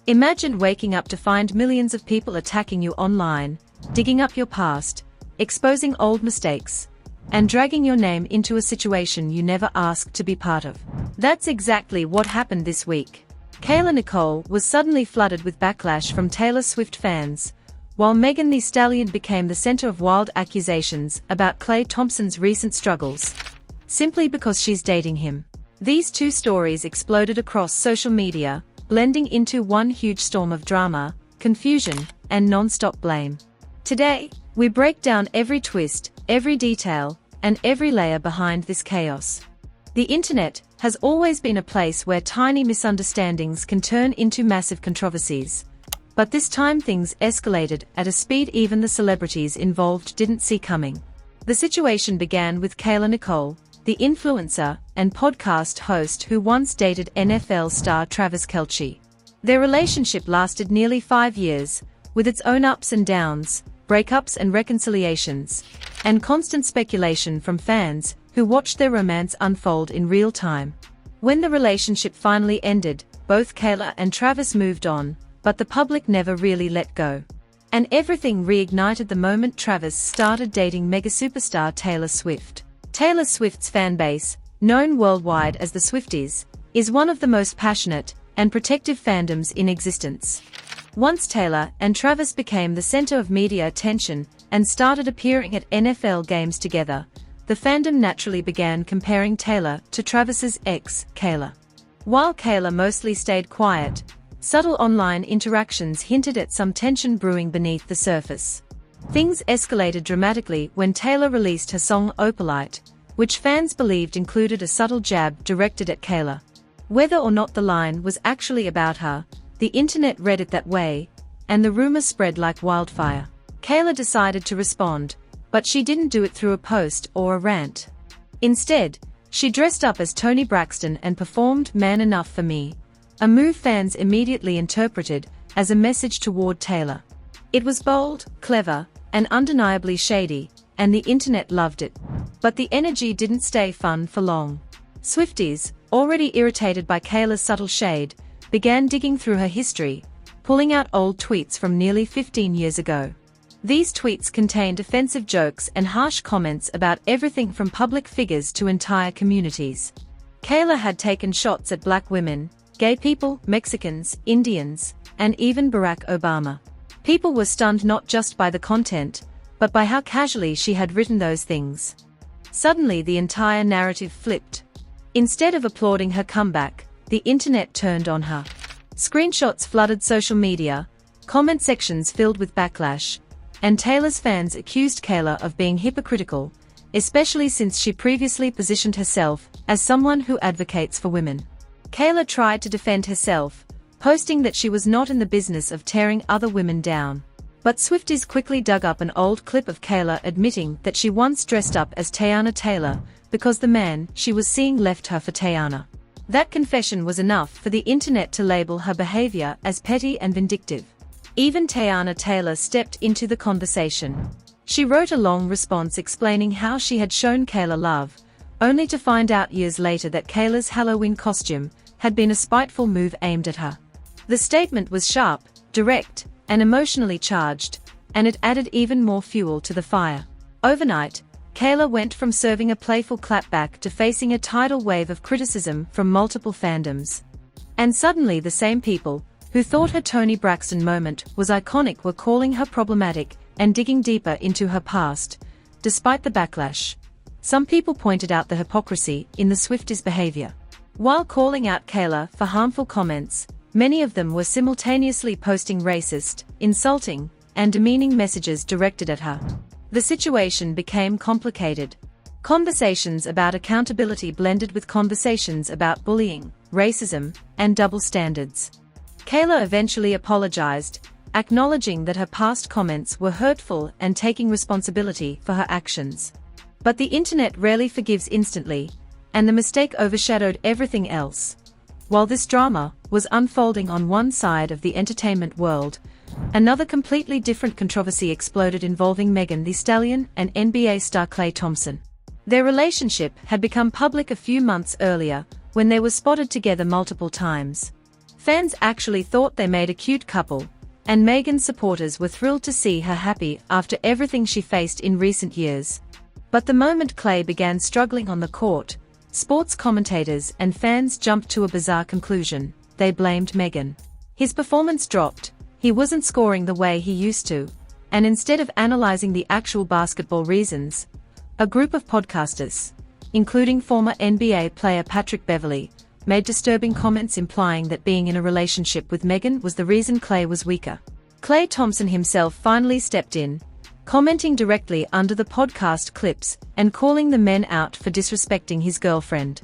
Imagine waking up to find millions of people attacking you online, digging up your past, exposing old mistakes, and dragging your name into a situation you never asked to be part of. That's exactly what happened this week. Kayla Nicole was suddenly flooded with backlash from Taylor Swift fans, while Megan Thee Stallion became the center of wild accusations about Klay Thompson's recent struggles, simply because she's dating him. These two stories exploded across social media, blending into one huge storm of drama, confusion, and non-stop blame. Today, we break down every twist, every detail, and every layer behind this chaos. The internet has always been a place where tiny misunderstandings can turn into massive controversies. But this time things escalated at a speed even the celebrities involved didn't see coming. The situation began with Kayla Nicole, the influencer and podcast host who once dated NFL star Travis Kelce. Their relationship lasted nearly 5 years, with its own ups and downs, breakups and reconciliations, and constant speculation from fans who watched their romance unfold in real time. When the relationship finally ended, both Kayla and Travis moved on, but the public never really let go. And everything reignited the moment Travis started dating mega superstar Taylor Swift. Taylor Swift's fanbase, known worldwide as the Swifties, is one of the most passionate and protective fandoms in existence. Once Taylor and Travis became the center of media attention and started appearing at NFL games together, the fandom naturally began comparing Taylor to Travis's ex, Kayla. While Kayla mostly stayed quiet, subtle online interactions hinted at some tension brewing beneath the surface. Things escalated dramatically when Taylor released her song Opalite, which fans believed included a subtle jab directed at Kayla. Whether or not the line was actually about her, the internet read it that way, and the rumor spread like wildfire. Kayla decided to respond, but she didn't do it through a post or a rant. Instead, she dressed up as Toni Braxton and performed Man Enough for Me, a move fans immediately interpreted as a message toward Taylor. It was bold, clever, and undeniably shady, and the internet loved it. But the energy didn't stay fun for long. Swifties, already irritated by Kayla's subtle shade, began digging through her history, pulling out old tweets from nearly 15 years ago. These tweets contained offensive jokes and harsh comments about everything from public figures to entire communities. Kayla had taken shots at black women, gay people, Mexicans, Indians, and even Barack Obama. People were stunned not just by the content, but by how casually she had written those things. Suddenly the entire narrative flipped. Instead of applauding her comeback, the internet turned on her. Screenshots flooded social media, comment sections filled with backlash, and Taylor's fans accused Kayla of being hypocritical, especially since she previously positioned herself as someone who advocates for women. Kayla tried to defend herself, posting that she was not in the business of tearing other women down. But Swifties quickly dug up an old clip of Kayla admitting that she once dressed up as Teyana Taylor because the man she was seeing left her for Teyana. That confession was enough for the internet to label her behavior as petty and vindictive. Even Teyana Taylor stepped into the conversation. She wrote a long response explaining how she had shown Kayla love, only to find out years later that Kayla's Halloween costume had been a spiteful move aimed at her. The statement was sharp, direct, and emotionally charged, and it added even more fuel to the fire. Overnight, Kayla went from serving a playful clapback to facing a tidal wave of criticism from multiple fandoms. And suddenly the same people who thought her Toni Braxton moment was iconic were calling her problematic and digging deeper into her past, despite the backlash. Some people pointed out the hypocrisy in the Swifties' behavior. While calling out Kayla for harmful comments, many of them were simultaneously posting racist, insulting, and demeaning messages directed at her. The situation became complicated. Conversations about accountability blended with conversations about bullying, racism, and double standards. Kayla eventually apologized, acknowledging that her past comments were hurtful and taking responsibility for her actions. But the internet rarely forgives instantly, and the mistake overshadowed everything else. While this drama was unfolding on one side of the entertainment world, another completely different controversy exploded involving Megan Thee Stallion and NBA star Klay Thompson. Their relationship had become public a few months earlier, when they were spotted together multiple times. Fans actually thought they made a cute couple, and Megan's supporters were thrilled to see her happy after everything she faced in recent years. But the moment Klay began struggling on the court, sports commentators and fans jumped to a bizarre conclusion: they blamed Megan. His performance dropped, he wasn't scoring the way he used to, and instead of analyzing the actual basketball reasons, a group of podcasters, including former NBA player Patrick Beverley, made disturbing comments implying that being in a relationship with Megan was the reason Klay was weaker. Klay Thompson himself finally stepped in, commenting directly under the podcast clips and calling the men out for disrespecting his girlfriend.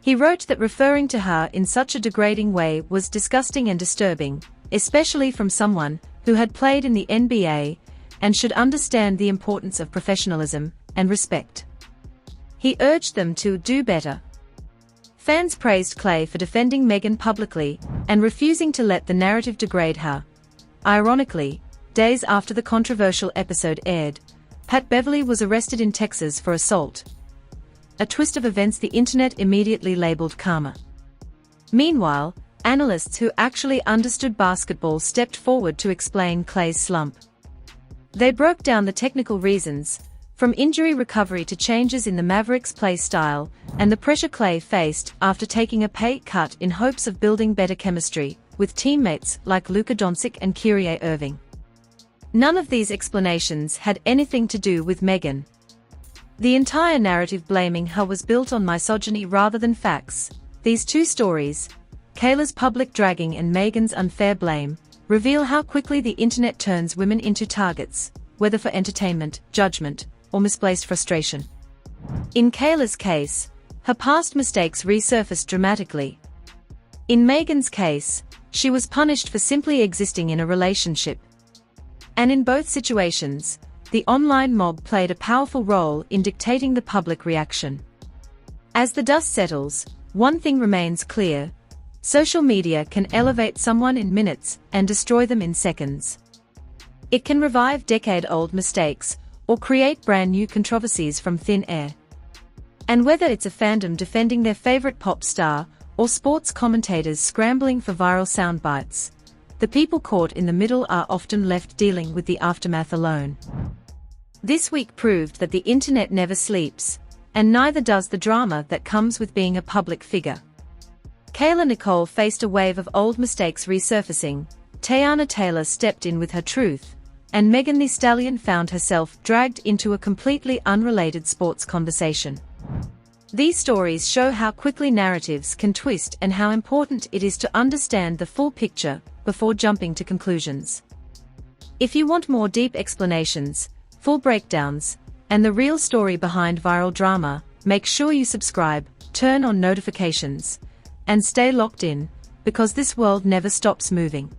He wrote that referring to her in such a degrading way was disgusting and disturbing, especially from someone who had played in the NBA and should understand the importance of professionalism and respect. He urged them to do better. Fans praised Klay for defending Megan publicly and refusing to let the narrative degrade her. Ironically, days after the controversial episode aired, Pat Beverley was arrested in Texas for assault, a twist of events the internet immediately labeled karma. Meanwhile, analysts who actually understood basketball stepped forward to explain Klay's slump. They broke down the technical reasons, from injury recovery to changes in the Mavericks' play style, and the pressure Klay faced after taking a pay cut in hopes of building better chemistry with teammates like Luka Doncic and Kyrie Irving. None of these explanations had anything to do with Megan. The entire narrative blaming her was built on misogyny rather than facts. These two stories, Kayla's public dragging and Megan's unfair blame, reveal how quickly the internet turns women into targets, whether for entertainment, judgment, or misplaced frustration. In Kayla's case, her past mistakes resurfaced dramatically. In Megan's case, she was punished for simply existing in a relationship. And in both situations, the online mob played a powerful role in dictating the public reaction. As the dust settles, one thing remains clear: social media can elevate someone in minutes and destroy them in seconds. It can revive decade-old mistakes, or create brand new controversies from thin air. And whether it's a fandom defending their favorite pop star, or sports commentators scrambling for viral sound bites, the people caught in the middle are often left dealing with the aftermath alone. This week proved that the internet never sleeps, and neither does the drama that comes with being a public figure. Kayla Nicole faced a wave of old mistakes resurfacing, Teyana Taylor stepped in with her truth, and Megan Thee Stallion found herself dragged into a completely unrelated sports conversation. These stories show how quickly narratives can twist and how important it is to understand the full picture before jumping to conclusions. If you want more deep explanations, full breakdowns, and the real story behind viral drama, make sure you subscribe, turn on notifications, and stay locked in, because this world never stops moving.